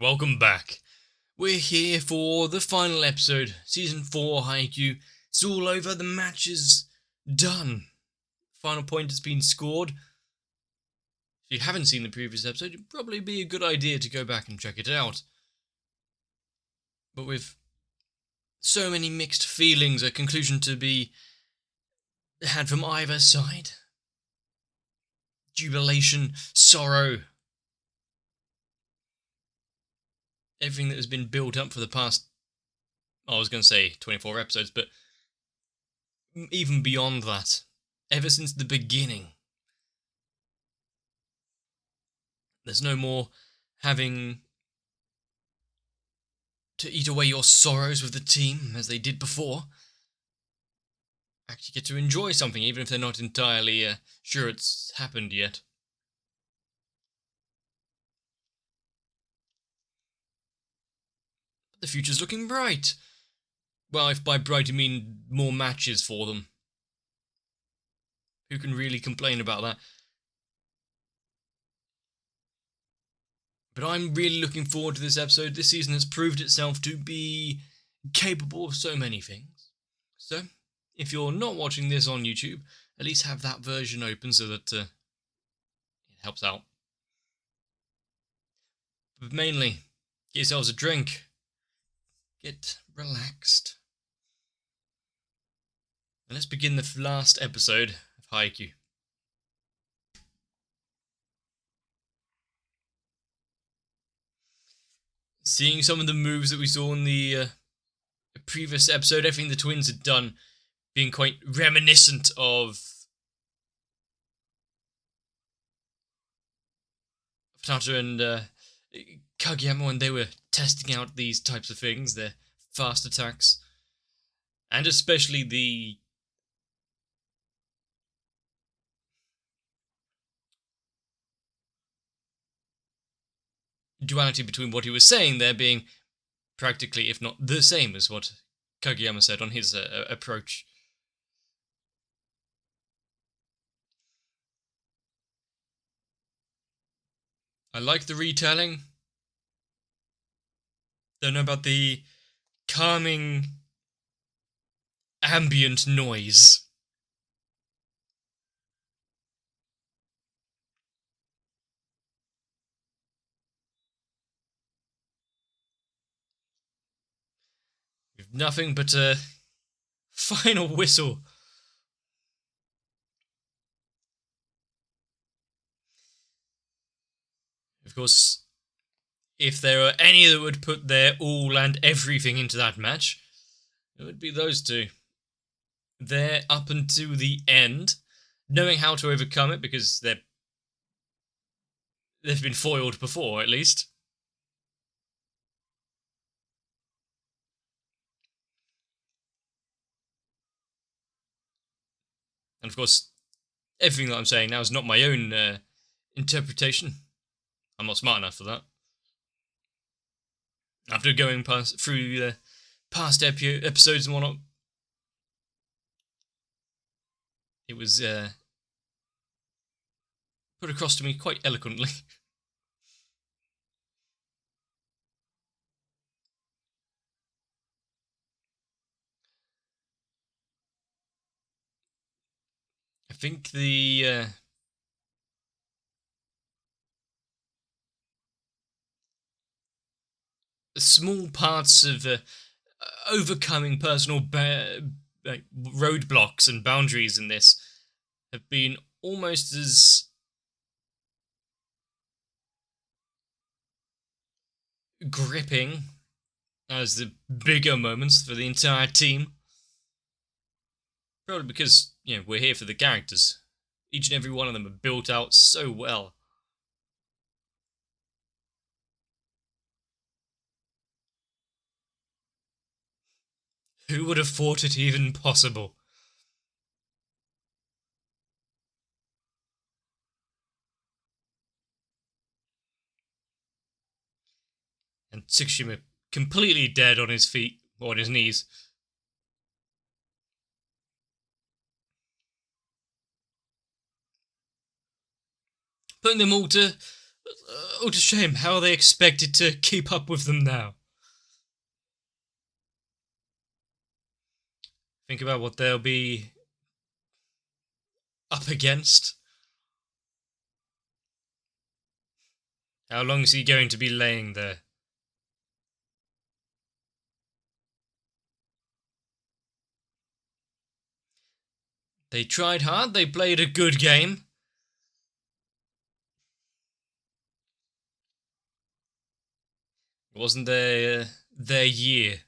Welcome back. We're here for the final episode, Season 4 Haikyuu. It's all over, the match is done. Final point has been scored. If you haven't seen the previous episode, it'd probably be a good idea to go back and check it out. But with so many mixed feelings, a conclusion to be had from either side. Jubilation, sorrow. Everything that has been built up for the past, I was going to say 24 episodes, but even beyond that, ever since the beginning. There's no more having to eat away your sorrows with the team as they did before. Actually get to enjoy something even if they're not entirely sure it's happened yet. But the future's looking bright. Well, if by bright you mean more matches for them. Who can really complain about that? But I'm really looking forward to this episode. This season has proved itself to be capable of so many things. So, if you're not watching this on YouTube, at least have that version open so that it helps out. But mainly, get yourselves a drink. Get relaxed. And let's begin the last episode of Haikyuu. Seeing some of the moves that we saw in the previous episode, everything the twins had done, being quite reminiscent of Futata and Kageyama when they were testing out these types of things, their fast attacks, and especially the duality between what he was saying there being practically, if not the same as what Kageyama said on his approach. I like the retelling. Don't know about the calming ambient noise. With nothing but a final whistle. Of course, if there are any that would put their all and everything into that match, it would be those two. They're up until the end, knowing how to overcome it because they've been foiled before, at least. And of course, everything that I'm saying now is not my own interpretation. I'm not smart enough for that. After going through the past episodes and whatnot, it was put across to me quite eloquently. I think the small parts of overcoming personal roadblocks and boundaries in this have been almost as gripping as the bigger moments for the entire team. Probably because, we're here for the characters. Each and every one of them are built out so well. Who would have thought it even possible? And Tsukushima completely dead on his feet, or on his knees. Putting them all to What a shame. How are they expected to keep up with them now? Think about what they'll be up against. How long is he going to be laying there? They tried hard, they played a good game. It wasn't their year.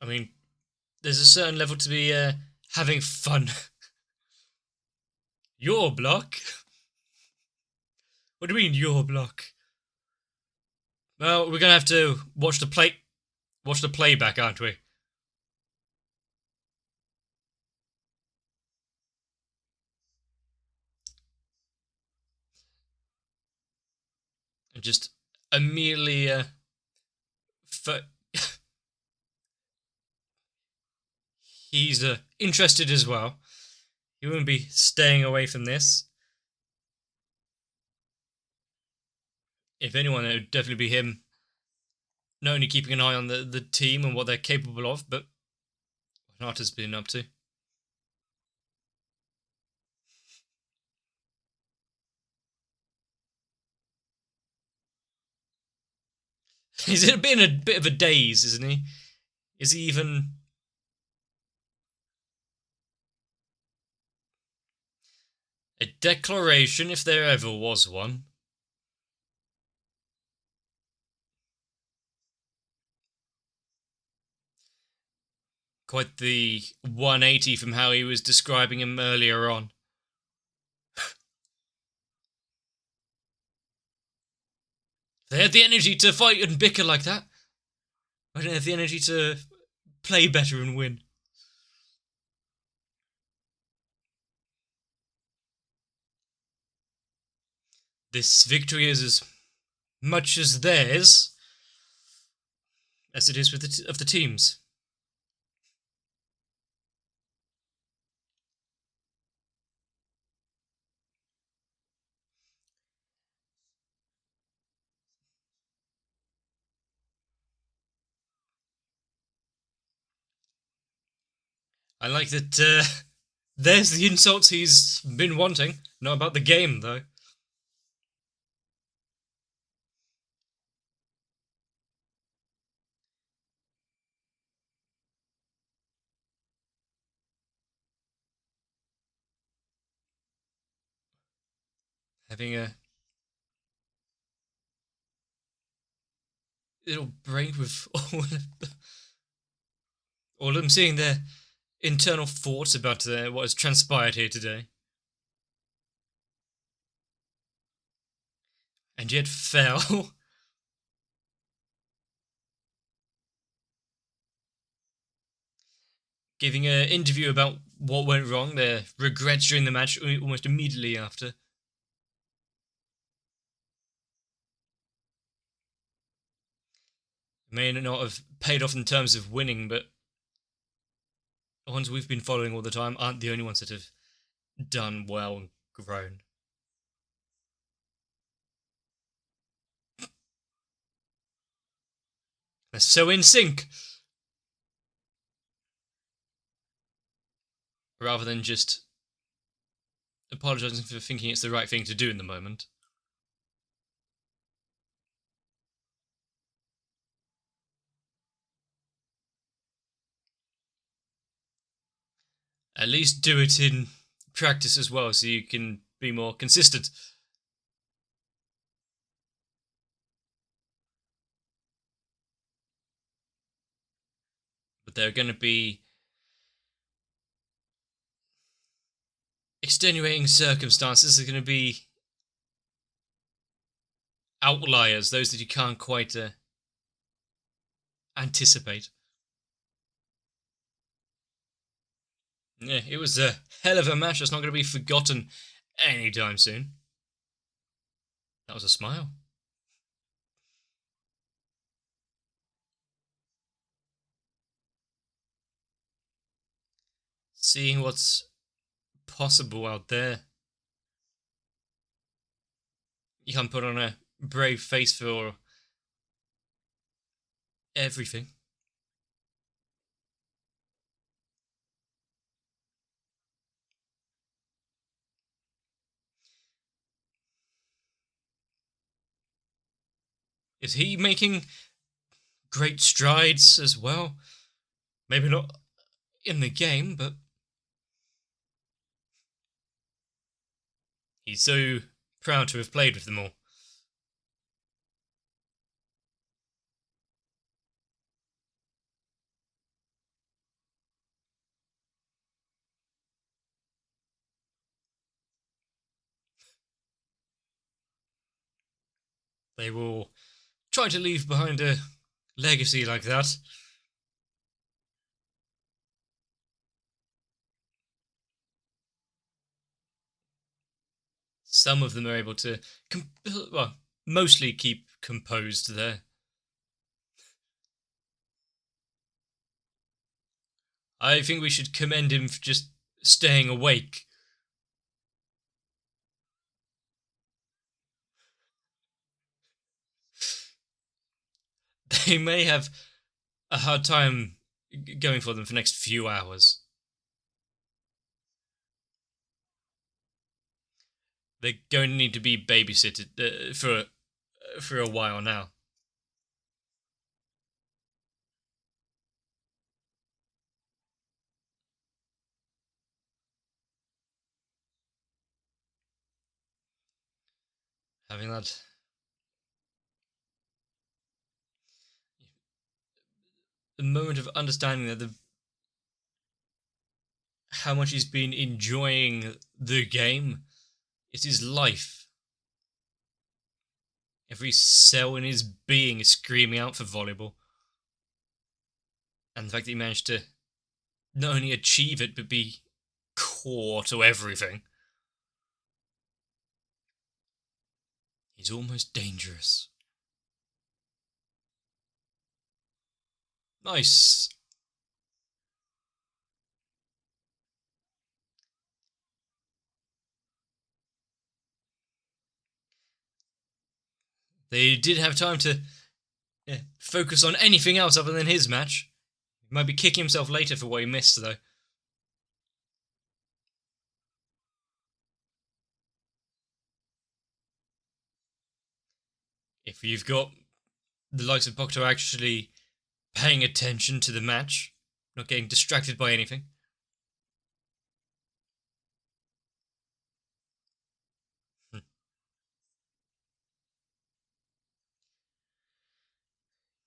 I mean, there's a certain level to be having fun. Your block? What do you mean, your block? Well, we're gonna have to watch the playback, aren't we? And just immediately he's interested as well. He wouldn't be staying away from this. If anyone, it would definitely be him. Not only keeping an eye on the team and what they're capable of, but what Arta's been up to. He's been a bit of a daze, isn't he? Is he even... A declaration, if there ever was one. Quite the 180 from how he was describing him earlier on. They had the energy to fight and bicker like that. I don't have the energy to play better and win. This victory is as much as theirs as it is with of the teams. I like that there's the insults he's been wanting. Not about the game, though. Having a little break with all of them seeing their internal thoughts about what has transpired here today. And yet fell. Giving an interview about what went wrong, their regrets during the match almost immediately after. It may not have paid off in terms of winning, but the ones we've been following all the time aren't the only ones that have done well and grown. They're so in sync. Rather than just apologising for thinking it's the right thing to do in the moment. At least do it in practice as well so you can be more consistent. But there are going to be extenuating circumstances. There are going to be outliers, those that you can't quite anticipate. Yeah, it was a hell of a match. It's not going to be forgotten anytime soon. That was a smile. seeing what's possible out there. You can put on a brave face for everything. Is he making great strides as well? Maybe not in the game, but he's so proud to have played with them all. They will try to leave behind a legacy like that. Some of them are able to, well, mostly keep composed there. I think we should commend him for just staying awake. They may have a hard time going for them for the next few hours. They're going to need to be babysitted for a while now. Having that the moment of understanding that how much he's been enjoying the game. It's his life. Every cell in his being is screaming out for volleyball. And the fact that he managed to not only achieve it, but be core to everything. He's almost dangerous. Nice. They did have time to focus on anything else other than his match. He might be kicking himself later for what he missed, though. If you've got the likes of Bokto actually paying attention to the match, not getting distracted by anything.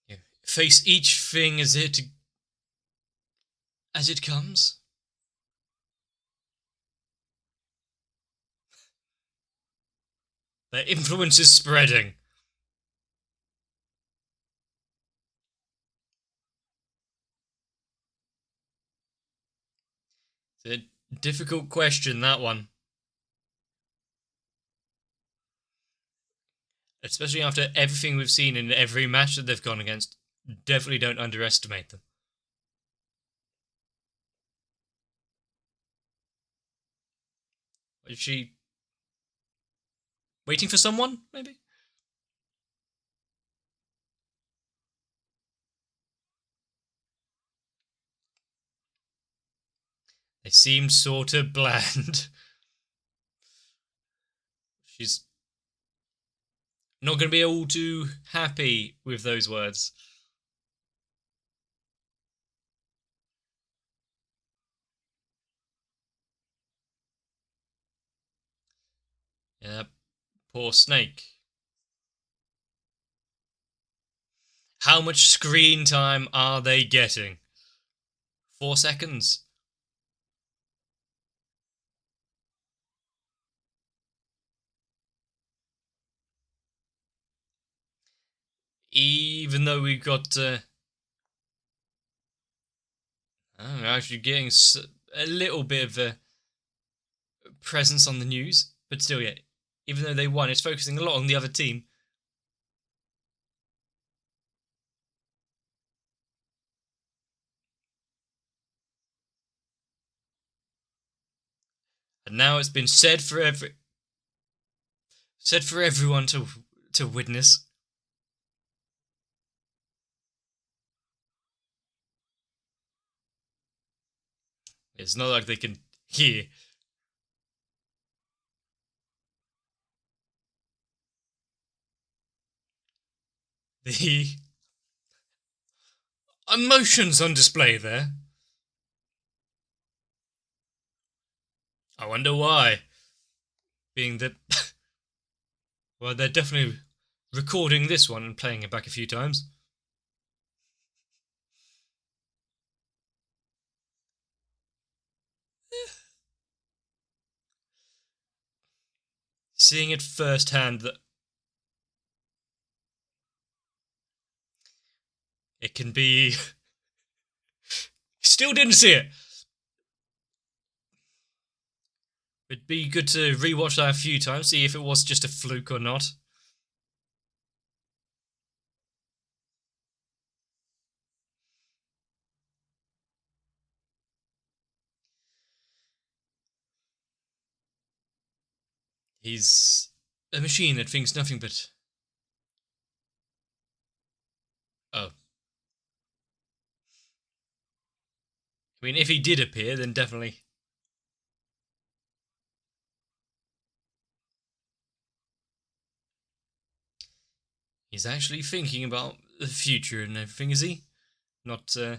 Yeah. Face each thing as it comes. Their influence is spreading. It's a difficult question, that one. Especially after everything we've seen in every match that they've gone against. Definitely don't underestimate them. Is she waiting for someone, maybe? They seemed sort of bland. She's not going to be all too happy with those words. Yeah, poor Snake. How much screen time are they getting? 4 seconds. Even though we've got actually getting a little bit of a presence on the news, but still, yeah, even though they won, it's focusing a lot on the other team. And now it's been said for everyone to witness. It's not like they can hear. The emotions on display there. I wonder why. Being that, well, they're definitely recording this one and playing it back a few times. Seeing it firsthand that it can be. Still didn't see it. It'd be good to rewatch that a few times, see if it was just a fluke or not. He's a machine that thinks nothing but. Oh. I mean, if he did appear, then definitely. He's actually thinking about the future and everything, is he? Not so.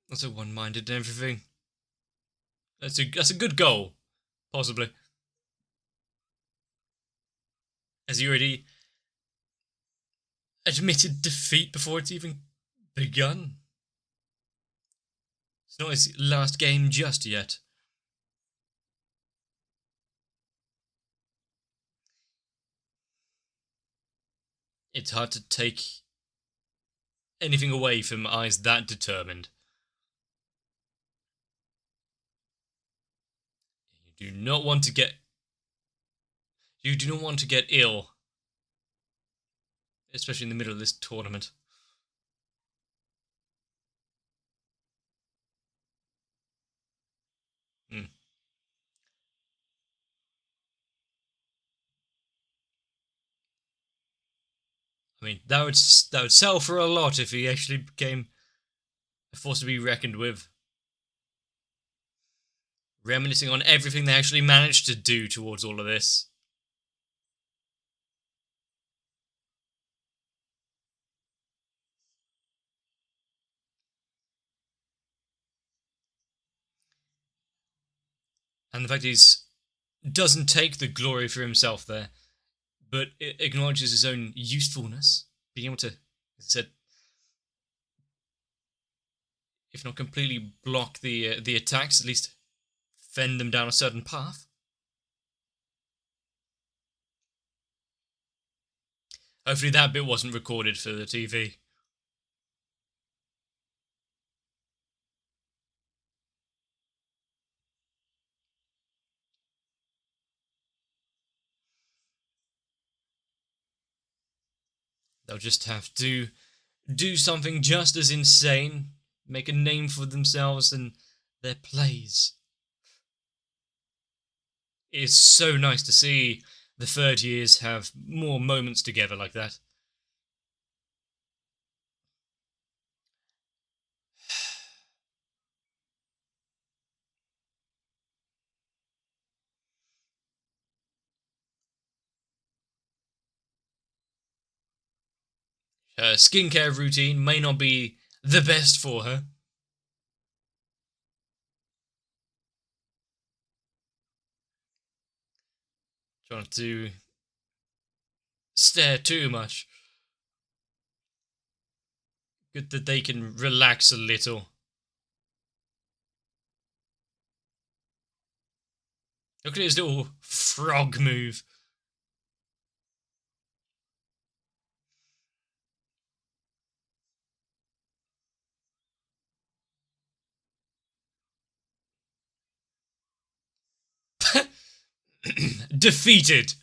Not so one-minded and everything. That's a good goal, possibly. Has he already admitted defeat before it's even begun? It's not his last game just yet. It's hard to take anything away from eyes that determined. You do not want to get. You do not want to get ill, especially in the middle of this tournament. Hmm. I mean, that would sell for a lot if he actually became a force to be reckoned with. Reminiscing on everything they actually managed to do towards all of this. And the fact he's doesn't take the glory for himself there, but it acknowledges his own usefulness, being able to, as I said, if not completely block the attacks, at least fend them down a certain path. Hopefully that bit wasn't recorded for the TV. They'll just have to do something just as insane, make a name for themselves and their plays. It's so nice to see the third years have more moments together like that. Her skincare routine may not be the best for her. Trying to stare too much. Good that they can relax a little. Look at his little frog move. Defeated.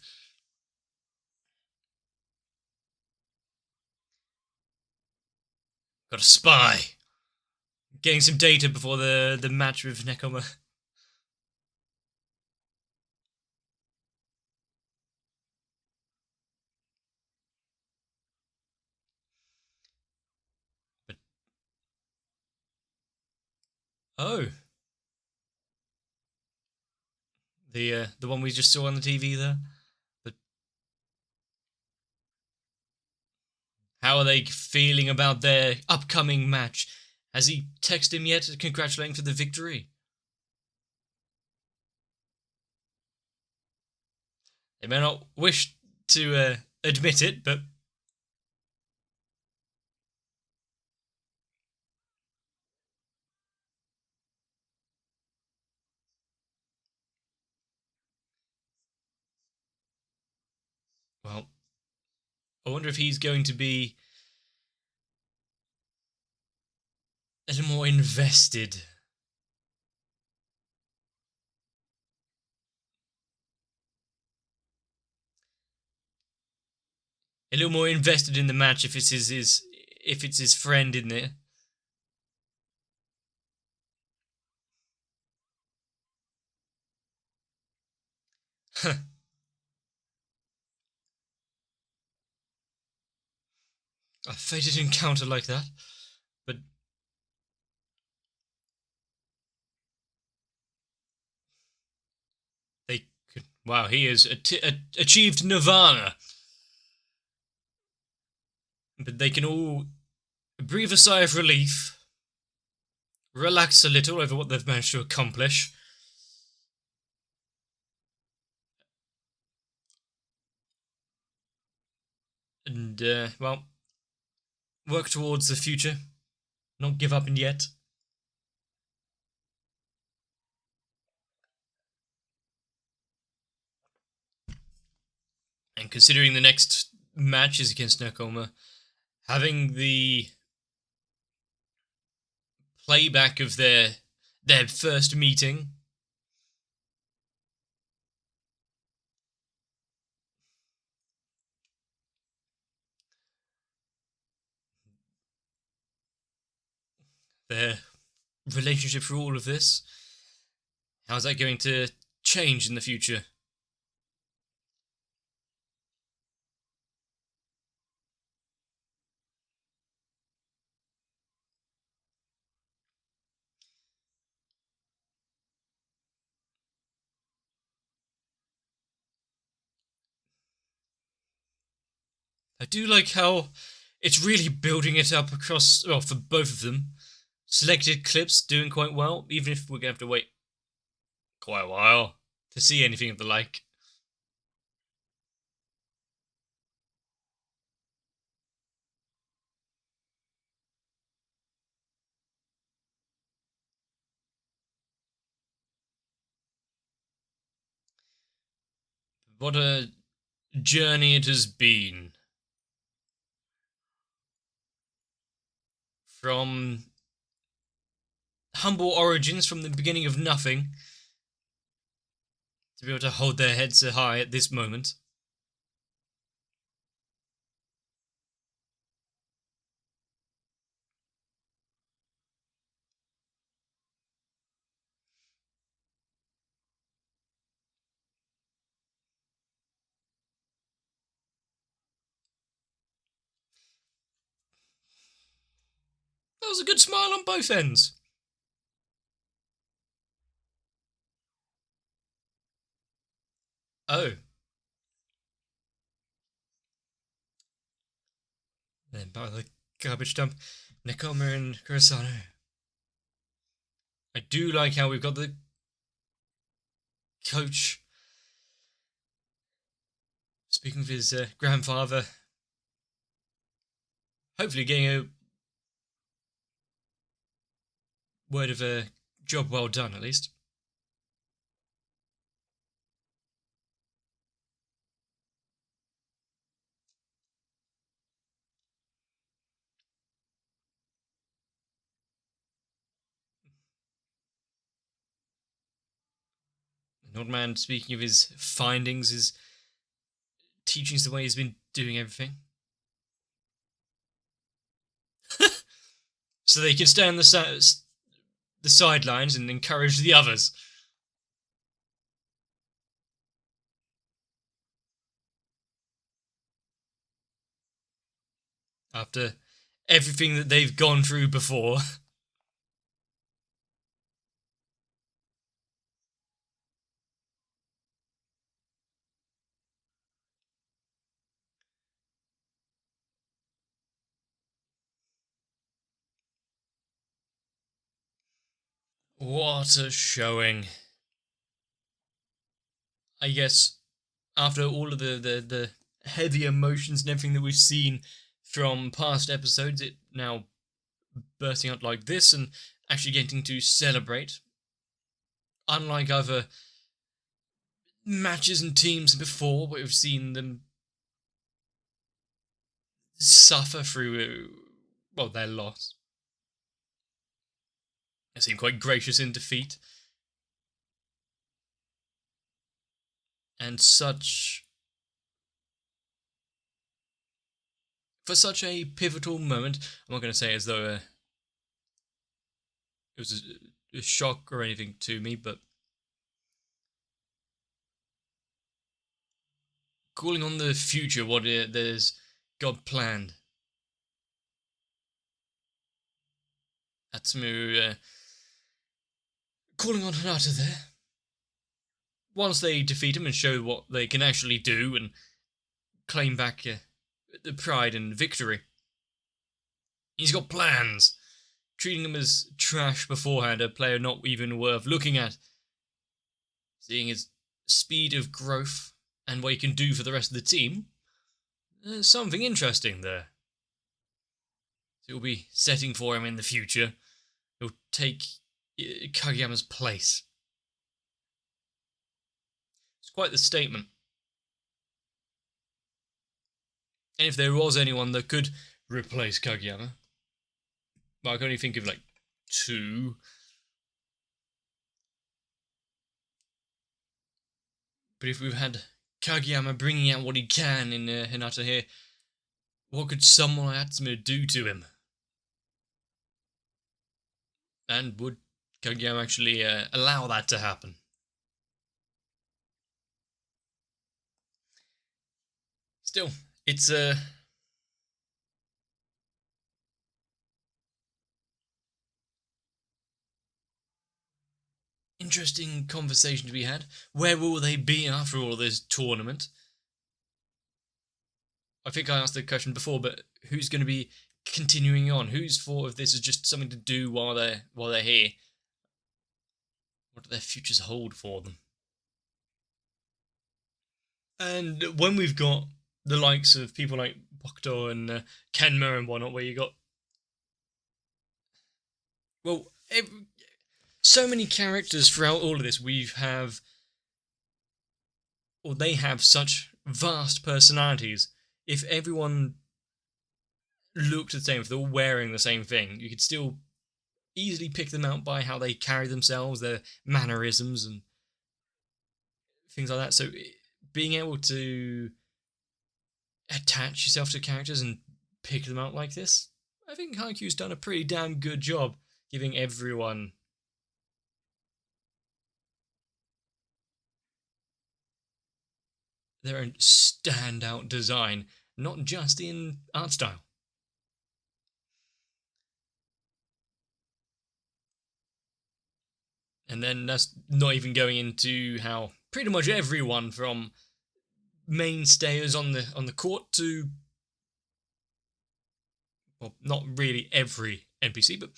Got a spy. Getting some data before the match with Nekoma. But oh, the one we just saw on the TV there. But how are they feeling about their upcoming match? Has he texted him yet, congratulating for the victory? They may not wish to admit it, but well, I wonder if he's going to be a little more invested. A little more invested in the match if it's his friend in there. A fated encounter like that, but they could. Wow, he has achieved nirvana. But they can all breathe a sigh of relief, relax a little over what they've managed to accomplish. And, well, work towards the future. Not give up yet. And considering the next match is against Nakoma, having the playback of their first meeting, their relationship through all of this, how's that going to change in the future? I do like how it's really building it up across, well, for both of them. Selected clips doing quite well, even if we're going to have to wait quite a while to see anything of the like. What a journey it has been. From humble origins, from the beginning of nothing, to be able to hold their heads so high at this moment. That was a good smile on both ends. Oh. Then by the garbage dump, Nekoma and Kurosano. I do like how we've got the coach speaking of his grandfather. Hopefully getting a word of a job well done, at least. An old man speaking of his findings, his teachings, the way he's been doing everything. so they can stay on the sidelines and encourage the others. After everything that they've gone through before. What a showing. I guess after all of the heavy emotions and everything that we've seen from past episodes, it now bursting out like this and actually getting to celebrate. Unlike other matches and teams before, where we've seen them suffer through, well, their loss. They seem quite gracious in defeat. And for such a pivotal moment, I'm not going to say as though it was a shock or anything to me, but calling on the future, what there's God planned. Atsumu calling on Hinata there. Once they defeat him and show what they can actually do and claim back the pride and victory, he's got plans. Treating him as trash beforehand, a player not even worth looking at. Seeing his speed of growth and what he can do for the rest of the team, there's something interesting there. He'll be setting for him in the future. He'll take Kageyama's place. It's quite the statement. And if there was anyone that could replace Kageyama, well, I can only think of like two. But if we've had Kageyama bringing out what he can in Hinata here, what could someone like Atsumu do to him? And would Kageyama actually allow that to happen? Still, it's interesting conversation to be had. Where will they be after all this tournament? I think I asked the question before, but who's going to be continuing on? Who's thought of this as just something to do while they're here? What do their futures hold for them? And when we've got the likes of people like Bokuto and Kenma and whatnot, where you got so many characters throughout all of this, they have such vast personalities. If everyone looked the same, if they're all wearing the same thing, you could still easily pick them out by how they carry themselves, their mannerisms and things like that. So being able to attach yourself to characters and pick them out like this, I think Haikyuu's done a pretty damn good job giving everyone their own standout design, not just in art style. And then that's not even going into how pretty much everyone from mainstayers on the court to, well, not really every NPC, but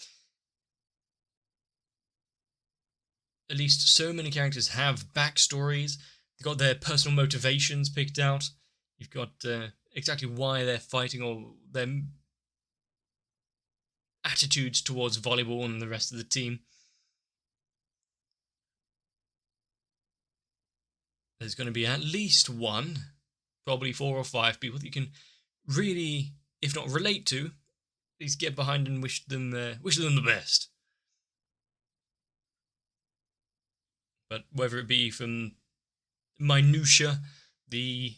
at least so many characters have backstories. They've got their personal motivations picked out. You've got exactly why they're fighting or their attitudes towards volleyball and the rest of the team. There's going to be at least one, probably 4 or 5 people that you can really, if not relate to, at least get behind and wish them the best. But whether it be from minutia, the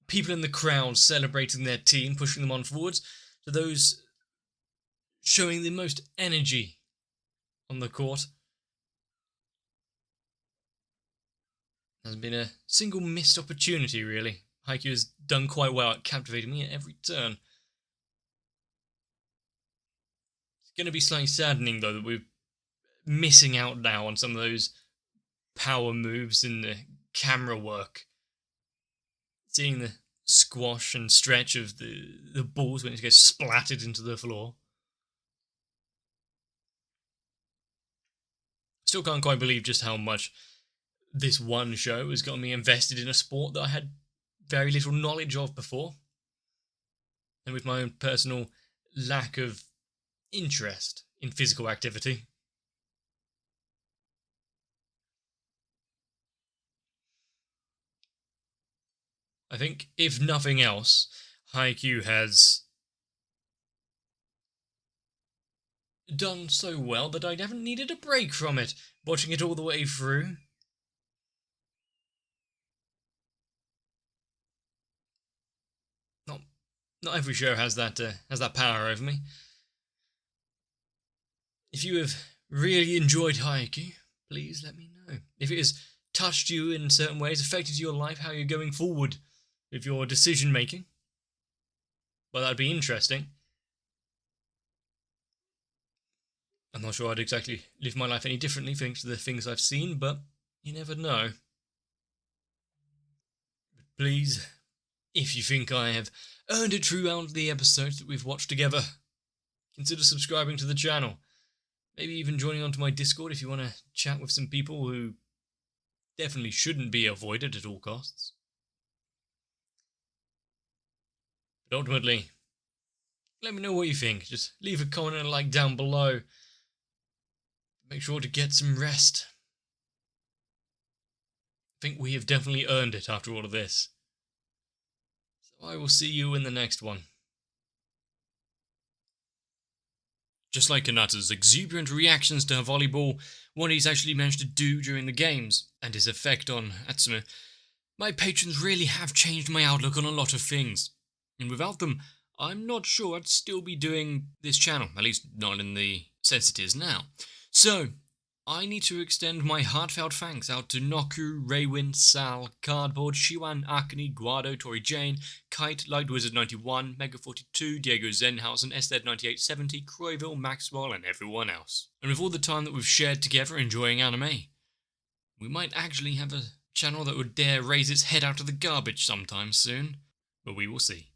people in the crowd celebrating their team, pushing them on forwards, to those showing the most energy on the court. Hasn't been a single missed opportunity, really. Haikyuu has done quite well at captivating me at every turn. It's going to be slightly saddening, though, that we're missing out now on some of those power moves and the camera work. Seeing the squash and stretch of the balls when it gets splattered into the floor. Still can't quite believe just how much this one show has got me invested in a sport that I had very little knowledge of before. And with my own personal lack of interest in physical activity. I think, if nothing else, Haikyuu has done so well that I haven't needed a break from it, watching it all the way through. Not every show has that power over me. If you have really enjoyed Haikyuu, please let me know. If it has touched you in certain ways, affected your life, how you're going forward with your decision making, well, that'd be interesting. I'm not sure I'd exactly live my life any differently thanks to the things I've seen, but you never know. But please, if you think I have earned it throughout the episodes that we've watched together, consider subscribing to the channel. Maybe even joining onto my Discord if you want to chat with some people who definitely shouldn't be avoided at all costs. But ultimately, let me know what you think. Just leave a comment and a like down below. Make sure to get some rest. I think we have definitely earned it after all of this. So I will see you in the next one. Just like Kanata's exuberant reactions to her volleyball, what he's actually managed to do during the games, and his effect on Atsumu, my patrons really have changed my outlook on a lot of things. And without them, I'm not sure I'd still be doing this channel, at least not in the sense it is now. So, I need to extend my heartfelt thanks out to Noku, Raywin, Sal, Cardboard, Shiwan, Akane, Guado, Tori Jane, Kite, Light Wizard 91, Mega 42, Diego Zenhausen, SZ 9870, Croyville, Maxwell, and everyone else. And with all the time that we've shared together enjoying anime, we might actually have a channel that would dare raise its head out of the garbage sometime soon, but we will see.